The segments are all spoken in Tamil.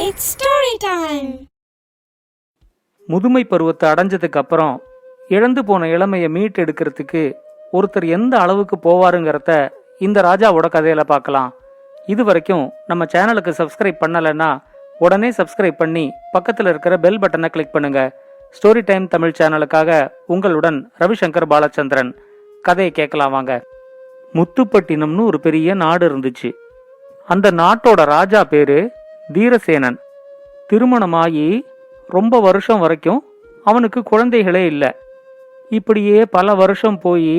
It's story time. முதுமை பருவத்தை அடைஞ்சதுக்கு அப்புறம் இழந்து போன இளமையை மீட்டு எடுக்கிறதுக்கு ஒருத்தர் எந்த அளவுக்கு போவாருங்கிறத இந்த ராஜாவோட கதையில பார்க்கலாம். இது வரைக்கும் நம்ம சேனலுக்கு சப்ஸ்கிரைப் பண்ணலைன்னா உடனே சப்ஸ்கிரைப் பண்ணி பக்கத்தில் இருக்கிற பெல் பட்டனை கிளிக் பண்ணுங்க. ஸ்டோரி டைம் தமிழ் சேனலுக்காக உங்களுடன் ரவிசங்கர் பாலச்சந்திரன். கதையை கேட்கலாம் வாங்க. முத்துப்பட்டினம்னு ஒரு பெரிய நாடு இருந்துச்சு. அந்த நாட்டோட ராஜா பேரு தீரசேனன். திருமணமாகி ரொம்ப வருஷம் வரைக்கும் அவனுக்கு குழந்தைகளே இல்லை. இப்படியே பல வருஷம் போய்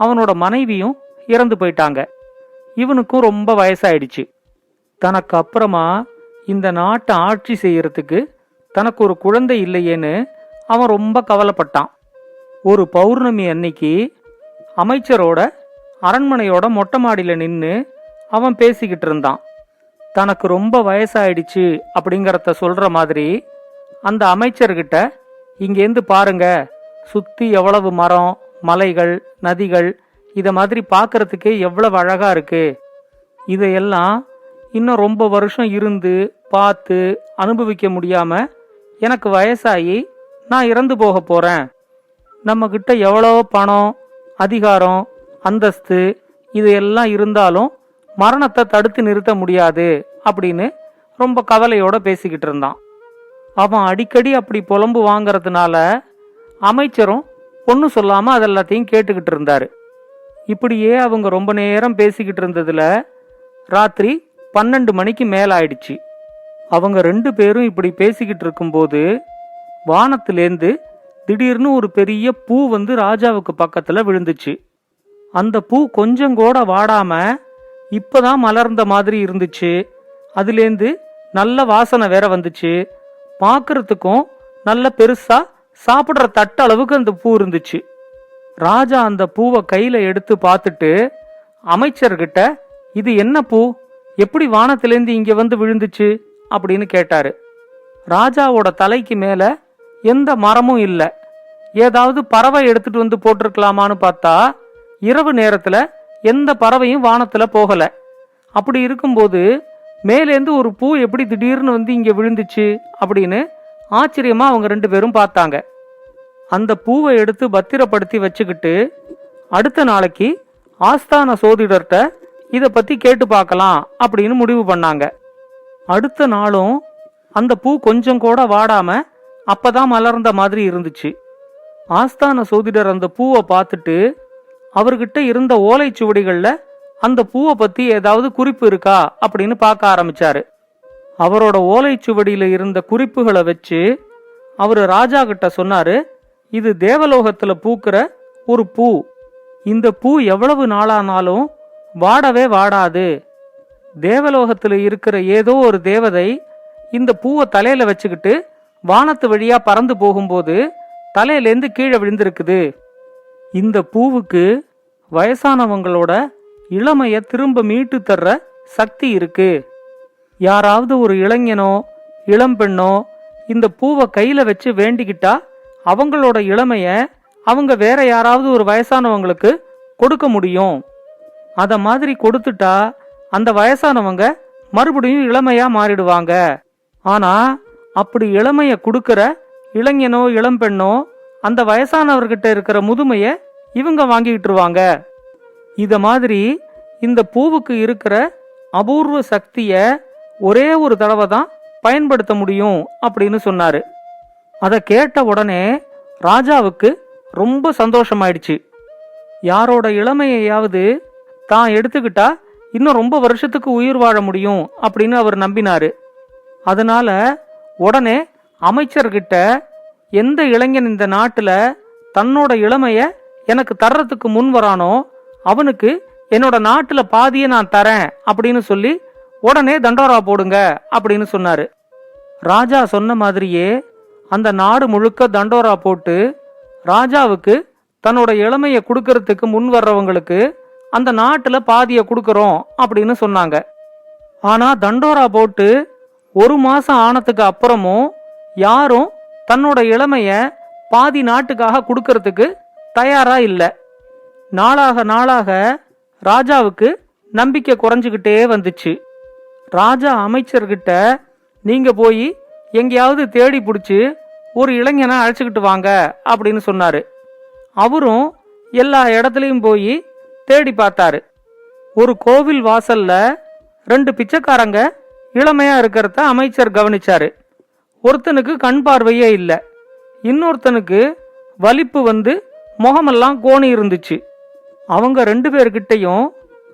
அவனோட மனைவியும் இறந்து போயிட்டாங்க. இவனுக்கும் ரொம்ப வயசாயிடுச்சு. தனக்கு அப்புறமா இந்த நாட்டை ஆட்சி செய்யறதுக்கு தனக்கு ஒரு குழந்தை இல்லையேன்னு அவன் ரொம்ப கவலைப்பட்டான். ஒரு பௌர்ணமி அன்னைக்கு அமைச்சரோட அரண்மனையோட மொட்டை மாடியில நின்று அவன் பேசிக்கிட்டு இருந்தான். தனக்கு ரொம்ப வயசாயிடுச்சு அப்படிங்கறத சொல்ற மாதிரி அந்த அமைச்சர்கிட்ட, இங்கேருந்து பாருங்க, சுத்தி எவ்வளவு மரம், மலைகள், நதிகள், இத மாதிரி பார்க்கறதுக்கே எவ்வளவு அழகா இருக்கு. இதையெல்லாம் இன்னும் ரொம்ப வருஷம் இருந்து பார்த்து அனுபவிக்க முடியாம எனக்கு வயசாகி நான் இறந்து போக போறேன். நம்ம கிட்ட எவ்வளோ பணம், அதிகாரம், அந்தஸ்து இதையெல்லாம் இருந்தாலும் மரணத்தை தடுத்து நிறுத்த முடியாது அப்படின்னு ரொம்ப கவலையோட பேசிக்கிட்டு இருந்தான். அவன் அடிக்கடி அப்படி புலம்பு வாங்கறதுனால அமைச்சரும் ஒன்னும் சொல்லாம அதெல்லாத்தையும் கேட்டுக்கிட்டு இருந்தாரு. இப்படியே அவங்க ரொம்ப நேரம் பேசிக்கிட்டு இருந்ததுல ராத்திரி 12 மணிக்கு மேல ஆயிடுச்சு. அவங்க 2 பேரும் இப்படி பேசிக்கிட்டு இருக்கும்போது வானத்திலேந்து திடீர்னு ஒரு பெரிய பூ வந்து ராஜாவுக்கு பக்கத்துல விழுந்துச்சு. அந்த பூ கொஞ்சம் கூட வாடாம இப்பதான் மலர்ந்த மாதிரி இருந்துச்சு. அதுலேந்து நல்ல வாசனை வேற வந்துச்சு. பாக்குறதுக்கும் நல்ல பெருசா சாப்பிடுற தட்டளவுக்கு அந்த பூ இருந்துச்சு. ராஜா அந்த பூவை கையில எடுத்து பார்த்துட்டு அமைச்சர்கிட்ட, இது என்ன பூ, எப்படி வானத்திலேந்து இங்க வந்து விழுந்துச்சு அப்படின்னு கேட்டாரு. ராஜாவோட தலைக்கு மேல எந்த மரமும் இல்ல. ஏதாவது பறவை எடுத்துட்டு வந்து போட்டிருக்கலாமான்னு பார்த்தா இரவு நேரத்துல எந்த பறவையும் வானத்துல போகல. அப்படி இருக்கும்போது மேலேந்து ஒரு பூ எப்படி திடீர்னு வந்து இங்க விழுந்துச்சு அப்படின்னு ஆச்சரியமா அவங்க 2 பேரும் பார்த்தாங்க. அந்த பூவை எடுத்து பத்திரப்படுத்தி வச்சுக்கிட்டு அடுத்த நாளைக்கு ஆஸ்தான சோதிடர்கிட்ட இத பத்தி கேட்டு பார்க்கலாம் அப்படின்னு முடிவு பண்ணாங்க. அடுத்த நாளும் அந்த பூ கொஞ்சம் கூட வாடாம அப்பதான் மலர்ந்த மாதிரி இருந்துச்சு. ஆஸ்தான சோதிடர் அந்த பூவை பார்த்துட்டு அவர்கிட்ட இருந்த ஓலைச்சுவடிகள்ல அந்த பூவை பத்தி ஏதாவது குறிப்பு இருக்கா அப்படின்னு பார்க்க ஆரம்பிச்சாரு. அவரோட ஓலைச்சுவடியில இருந்த குறிப்புகளை வச்சு அவரு ராஜா கிட்ட சொன்னாரு, இது தேவலோகத்துல பூக்கிற ஒரு பூ. இந்த பூ எவ்வளவு நாளானாலும் வாடவே வாடாது. தேவலோகத்துல இருக்கிற ஏதோ ஒரு தேவதை இந்த பூவை தலையில வச்சுக்கிட்டு வானத்து வழியா பறந்து போகும்போது தலையிலேந்து கீழே விழுந்திருக்குது. இந்த பூவுக்கு வயசானவங்களோட இளமைய திரும்ப மீட்டு தர்ற சக்தி இருக்கு. யாராவது ஒரு இளைஞனோ இளம்பெண்ணோ இந்த பூவை கையில வச்சு வேண்டிக்கிட்டா அவங்களோட இளமைய அவங்க வேற யாராவது ஒரு வயசானவங்களுக்கு கொடுக்க முடியும். அத மாதிரி கொடுத்துட்டா அந்த வயசானவங்க மறுபடியும் இளமையா மாறிடுவாங்க. ஆனா அப்படி இளமைய கொடுக்கற இளைஞனோ இளம்பெண்ணோ அந்த வயசானவர்கிட்ட இருக்கிற முதுமைய இவங்க வாங்கிட்டுருவாங்க. இத மாதிரி இந்த பூவுக்கு இருக்கிற அபூர்வ சக்திய ஒரே ஒரு தடவை தான் பயன்படுத்த முடியும் அப்படின்னு சொன்னாரு. அத கேட்ட உடனே ராஜாவுக்கு ரொம்ப சந்தோஷமாயிடுச்சு. யாரோட இளமையாவது தான் எடுத்துக்கிட்டா இன்னும் ரொம்ப வருஷத்துக்கு உயிர் வாழ முடியும் அப்படின்னு அவர் நம்பினாரு. அதனால உடனே அமைச்சர்கிட்ட, எந்த இளைஞன் இந்த நாட்டுல தன்னோட இளமைய எனக்கு தர்றதுக்கு முன் வரானோ அவனுக்கு என்னோட நாட்டுல பாதியை நான் தரேன் அப்படின்னு சொல்லி உடனே தண்டோரா போடுங்க அப்படின்னு சொன்னாரு. ராஜா சொன்ன மாதிரியே அந்த நாடு முழுக்க தண்டோரா போட்டு ராஜாவுக்கு தன்னோட இளமைய கொடுக்கறதுக்கு முன் வர்றவங்களுக்கு அந்த நாட்டுல பாதியை கொடுக்கறோம் அப்படின்னு சொன்னாங்க. ஆனா தண்டோரா போட்டு 1 மாசம் ஆனதுக்கு அப்புறமும் யாரும் தன்னோட இளமைய பாதி நாட்டுக்காக கொடுக்கறதுக்கு தயாரா இல்ல. நாளாக நாளாக ராஜாவுக்கு நம்பிக்கை குறைஞ்சுகிட்டே வந்துச்சு. ராஜா அமைச்சர்கிட்ட, நீங்க போய் எங்கேயாவது தேடி பிடிச்சி ஒரு இளைஞனை அழைச்சிக்கிட்டு வாங்க அப்படின்னு சொன்னாரு. அவரும் எல்லா இடத்துலையும் போய் தேடி பார்த்தாரு. ஒரு கோவில் வாசல்ல 2 பிச்சைக்காரங்க இளமையா இருக்கிறத அமைச்சர் கவனிச்சாரு. ஒருத்தனுக்கு கண் பார்வையே இல்லை, இன்னொருத்தனுக்கு வலிப்பு வந்து முகமெல்லாம் கோணி இருந்துச்சு. அவங்க 2 பேர்கிட்டையும்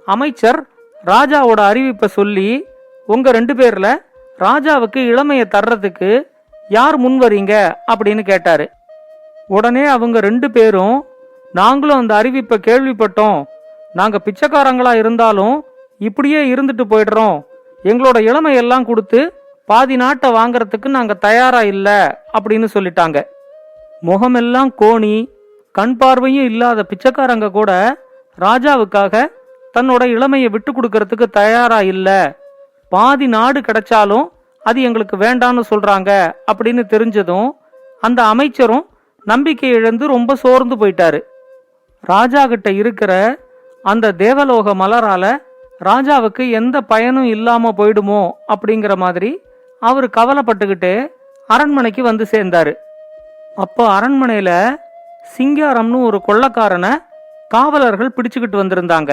அமைச்சர் ராஜாவோட அறிவிப்பை சொல்லி, உங்க 2 பேர்ல ராஜாவுக்கு இளமையை தர்றதுக்கு யார் முன்வரீங்க அப்படின்னு கேட்டாரு. உடனே அவங்க 2 பேரும், நாங்களும் அந்த அறிவிப்பை கேள்விப்பட்டோம், நாங்க பிச்சைக்காரங்களா இருந்தாலும் இப்படியே இருந்துட்டு போயிடுறோம், எங்களோட இளமையெல்லாம் கொடுத்து பாதி நாட்டை வாங்கறதுக்கு நாங்க தயாரா இல்ல அப்படின்னு சொல்லிட்டாங்க. முகமெல்லாம் கோணி கண் பார்வையும் இல்லாத பிச்சைக்காரங்க கூட ராஜாவுக்காக தன்னோட இளமையை விட்டு கொடுக்கறதுக்கு தயாரா இல்ல, பாதி நாடு கிடைச்சாலும் அது எங்களுக்கு வேண்டான்னு சொல்றாங்க அப்படின்னு தெரிஞ்சதும் அந்த அமைச்சரும் நம்பிக்கை இழந்து ரொம்ப சோர்ந்து போயிட்டாரு. ராஜா கிட்ட இருக்கிற அந்த தேவலோக மலரால ராஜாவுக்கு எந்த பயனும் இல்லாம போயிடுமோ அப்படிங்கிற மாதிரி அவரு கவலைப்பட்டுக்கிட்டு அரண்மனைக்கு வந்து சேர்ந்தாரு. அப்போ அரண்மனையில சிங்காரம்னு ஒரு கொள்ளைக்காரனை காவலர்கள் பிடிச்சுக்கிட்டு வந்திருந்தாங்க.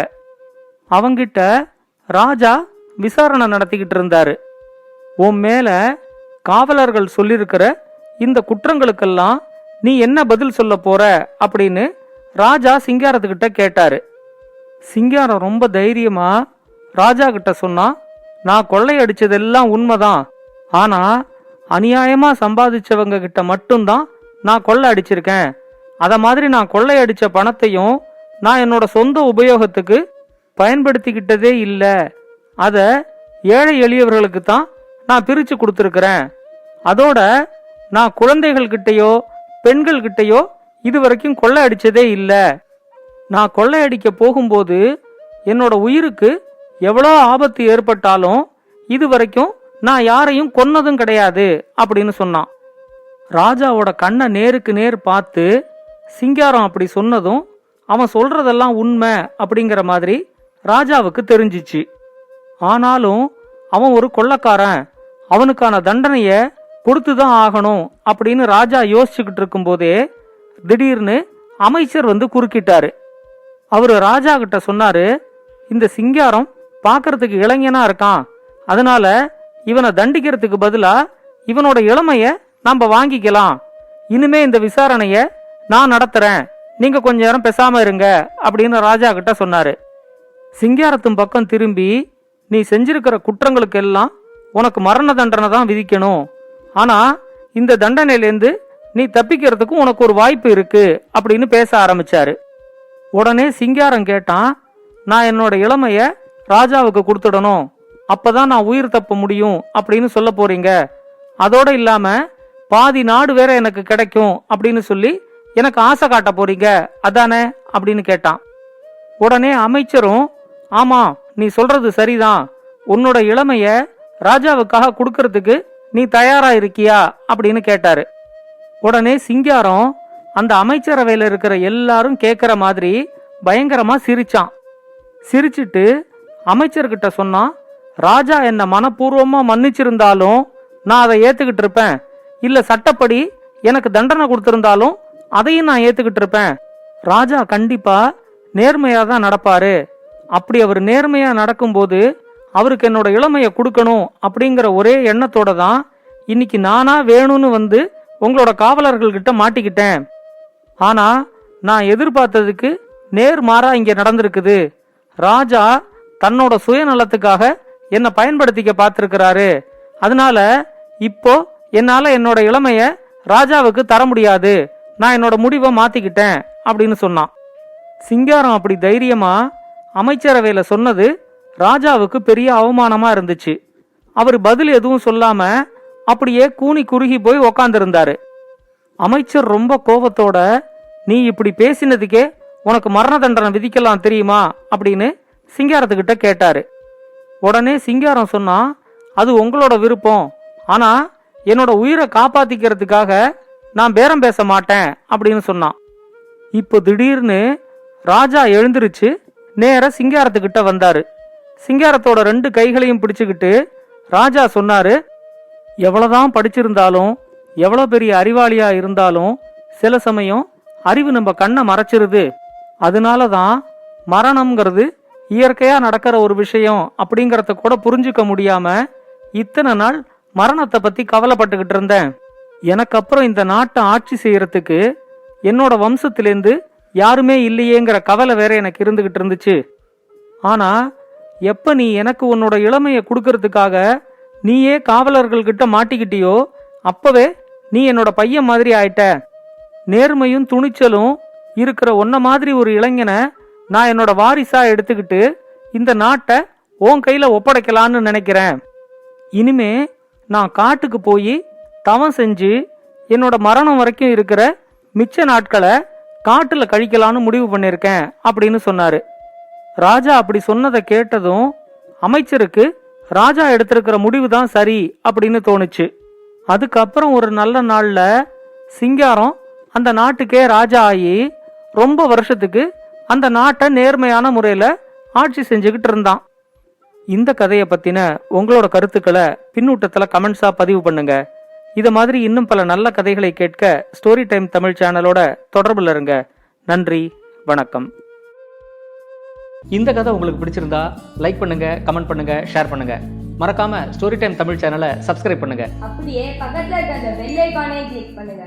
அவங்கிட்ட ராஜா விசாரணை நடத்திக்கிட்டு இருந்தாரு. உன் மேல காவலர்கள் சொல்லியிருக்கிற இந்த குற்றங்களுக்கெல்லாம் நீ என்ன பதில் சொல்ல போற அப்படின்னு ராஜா சிங்காரத்துக்கிட்ட கேட்டாரு. சிங்காரம் ரொம்ப தைரியமா ராஜா கிட்ட சொன்னா, நான் கொள்ளையடிச்சதெல்லாம் உண்மைதான், ஆனா அநியாயமா சம்பாதிச்சவங்க கிட்ட மட்டும்தான் நான் கொள்ளை அடிச்சிருக்கேன். அத மாதிரி நான் கொள்ளையடிச்ச பணத்தையும் நான் என்னோட சொந்த உபயோகத்துக்கு பயன்படுத்திக்கிட்டதே இல்ல, அத ஏழை எளியவர்களுக்கு தான் நான் பிரிச்சு கொடுத்துருக்கிறேன். அதோட நான் குழந்தைகள் கிட்டையோ பெண்கள் கிட்டையோ இதுவரைக்கும் கொள்ளை அடிச்சதே இல்ல. நான் கொள்ளையடிக்க போகும்போது என்னோட உயிருக்கு எவ்வளோ ஆபத்து ஏற்பட்டாலும் இதுவரைக்கும் நான் யாரையும் கொன்னதும் கிடையாது அப்படின்னு சொன்னான். ராஜாவோட கண்ணை நேருக்கு நேர் பார்த்து சிங்காரம் அப்படி சொன்னதும் அவன் சொல்றதெல்லாம் உண்மை அப்படிங்கிற மாதிரி ராஜாவுக்கு தெரிஞ்சிச்சு. ஆனாலும் அவன் ஒரு கொள்ளைக்காரன், அவனுக்கான தண்டனைய கொடுத்துதான் ஆகணும் அப்படின்னு ராஜா யோசிச்சுக்கிட்டு இருக்கும் போதே திடீர்னு அமைச்சர் வந்து குறுக்கிட்டாரு. அவரு ராஜா கிட்ட சொன்னாரு, இந்த சிங்காரம் பார்க்கறதுக்கு இளைஞனா இருக்கான், அதனால இவனை தண்டிக்கிறதுக்கு பதிலா இவனோட இளமைய நாம வாங்கிக்கலாம். இனிமே இந்த விசாரணைய நான் நடத்துறேன், நீங்க கொஞ்ச நேரம் பேசாம இருங்க அப்படின்னு ராஜா கிட்ட சொன்னாரு. சிங்காரத்தின் பக்கம் திரும்பி, நீ செஞ்சிருக்கிற குற்றங்களுக்கு எல்லாம் உனக்கு மரண தண்டனை தான் விதிக்கணும், ஆனா இந்த தண்டனையிலேருந்து நீ தப்பிக்கிறதுக்கும் உனக்கு ஒரு வாய்ப்பு இருக்கு அப்படின்னு பேச ஆரம்பிச்சாரு. உடனே சிங்காரம் கேட்டான், நான் என்னோட இளமைய ராஜாவுக்கு கொடுத்துடணும், அப்பதான் நான் உயிர் தப்ப முடியும் அப்படின்னு சொல்ல போறீங்க, அதோட இல்லாம பாதி நாடு வேற எனக்கு கிடைக்கும் அப்படின்னு சொல்லி எனக்கு ஆசை காட்ட போறீங்க அதானே அப்படின்னு கேட்டான். உடனே அமைச்சரும், ஆமா நீ சொல்றது சரிதான், உன்னோட இளமைய ராஜாவுக்காக கொடுக்கறதுக்கு நீ தயாரா இருக்கியா அப்படின்னு கேட்டாரு. உடனே சிங்காரம் அந்த அமைச்சரவையில இருக்கிற எல்லாரும் கேட்கிற மாதிரி பயங்கரமா சிரிச்சான். சிரிச்சிட்டு அமைச்சர்கிட்ட சொன்னான், ராஜா என்ன மனப்பூர்வமா மன்னிச்சிருந்தாலும் நான் அதை ஏத்துக்கிட்டு இருப்பேன், இல்ல சட்டப்படி எனக்கு தண்டனை கொடுத்திருந்தாலும் அதையும் நான் ஏத்துக்கிட்டு இருப்பேன். ராஜா கண்டிப்பா நேர்மையா தான் நடப்பாரு, அப்படி அவர் நேர்மையா நடக்கும்போது அவருக்கு என்னோட இளமைய கொடுக்கணும் அப்படிங்கிற ஒரே எண்ணத்தோட தான் இன்னைக்கு நானா வேணும்னு வந்து உங்களோட காவலர்கள் கிட்ட மாட்டிக்கிட்டேன். ஆனா நான் எதிர்பார்த்ததுக்கு நேர்மாறா இங்க நடந்திருக்குது. ராஜா தன்னோட சுயநலத்துக்காக என்ன பயன்படுத்திக்க பார்த்திருக்கிறாரு, அதனால இப்போ என்னால என்னோட இளமைய ராஜாவுக்கு தர முடியாது, நான் என்னோட முடிவை மாத்திக்கிட்டேன் அப்படின்னு சொன்னான். சிங்காரம் அப்படி தைரியமா அமைச்சரவையில சொன்னது ராஜாவுக்கு பெரிய அவமானமா இருந்துச்சு. அவர் பதில் எதுவும் சொல்லாம அப்படியே கூனி குறுகி போய் உக்காந்துருந்தாரு. அமைச்சர் ரொம்ப கோபத்தோட, நீ இப்படி பேசினதுக்கே உனக்கு மரண தண்டனை விதிக்கலாம் தெரியுமா அப்படின்னு சிங்காரத்துக்கிட்ட கேட்டாரு. உடனே சிங்காரம் சொன்னா, அது உங்களோட விருப்பம், ஆனா என்னோட உயிரை காப்பாத்திக்கிறதுக்காக நான் பேரம் பேச மாட்டேன் அப்படின்னு சொன்னான். இப்போ திடீர்னு ராஜா எழுந்திருச்சு நேர சிங்காரத்துக்கிட்ட வந்தாரு. சிங்காரத்தோட 2 கைகளையும் பிடிச்சுக்கிட்டு ராஜா சொன்னாரு, எவ்வளவுதான் படிச்சிருந்தாலும் எவ்வளோ பெரிய அறிவாளியா இருந்தாலும் சில சமயம் அறிவு நம்ம கண்ணை மறைச்சிருது. அதனாலதான் மரணம்ங்கிறது இயற்கையா நடக்கிற ஒரு விஷயம் அப்படிங்கறத கூட புரிஞ்சுக்க முடியாம இத்தனை நாள் மரணத்தை பத்தி கவலைப்பட்டுக்கிட்டு இருந்தேன். எனக்கு அப்புறம் இந்த நாட்டை ஆட்சி செய்யறதுக்கு என்னோட வம்சத்திலேருந்து யாருமே இல்லையேங்கிற கவலை வேற எனக்கு இருந்துகிட்டு இருந்துச்சு. ஆனா எப்ப நீ எனக்கு உன்னோட இளமைய கொடுக்கறதுக்காக நீயே காவலர்கள் கிட்ட மாட்டிக்கிட்டியோ அப்பவே நீ என்னோட பையன் மாதிரி ஆயிட்ட. நேர்மையும் துணிச்சலும் இருக்கிற உன்ன மாதிரி ஒரு இளைஞனை நான் என்னோட வாரிசா எடுத்துக்கிட்டு இந்த நாட்டை உன் கையில ஒப்படைக்கலான்னு நினைக்கிறேன். இனிமே நான் காட்டுக்கு போய் தவம் செஞ்சு என்னோட மரணம் வரைக்கும் இருக்கிற மிச்ச நாட்களை காட்டுல கழிக்கலான்னு முடிவு பண்ணிருக்கேன் அப்படின்னு சொன்னாரு. ராஜா அப்படி சொன்னதை கேட்டதும் அமைச்சருக்கு ராஜா எடுத்திருக்கிற முடிவு தான் சரி அப்படின்னு தோணுச்சு. அதுக்கப்புறம் ஒரு நல்ல நாள்ல சிங்காரம் அந்த நாட்டுக்கே ராஜா ஆகி ரொம்ப வருஷத்துக்கு அந்த நாட்டை நேர்மையான முறையில ஆட்சி செஞ்சுக்கிட்டு இருந்தான். இந்த கதையை பத்தின உங்களோட கருத்துக்களை பின்னூட்டத்துல கமெண்ட்ஸா பதிவு பண்ணுங்க. இத மாதிரி இன்னும் பல நல்ல கதைகளை கேட்க ஸ்டோரி டைம் தமிழ் சேனலோட தொடர்புல இருங்க. நன்றி, வணக்கம். இந்த கதை உங்களுக்கு பிடிச்சிருந்தா லைக் பண்ணுங்க, கமெண்ட் பண்ணுங்க, ஷேர் பண்ணுங்க. மறக்காம ஸ்டோரி டைம் தமிழ் சேனலை சப்ஸ்கிரைப் பண்ணுங்க. அப்படியே பக்கத்துல இருக்க அந்த பெல் ஐகானை கிளிக் பண்ணுங்க.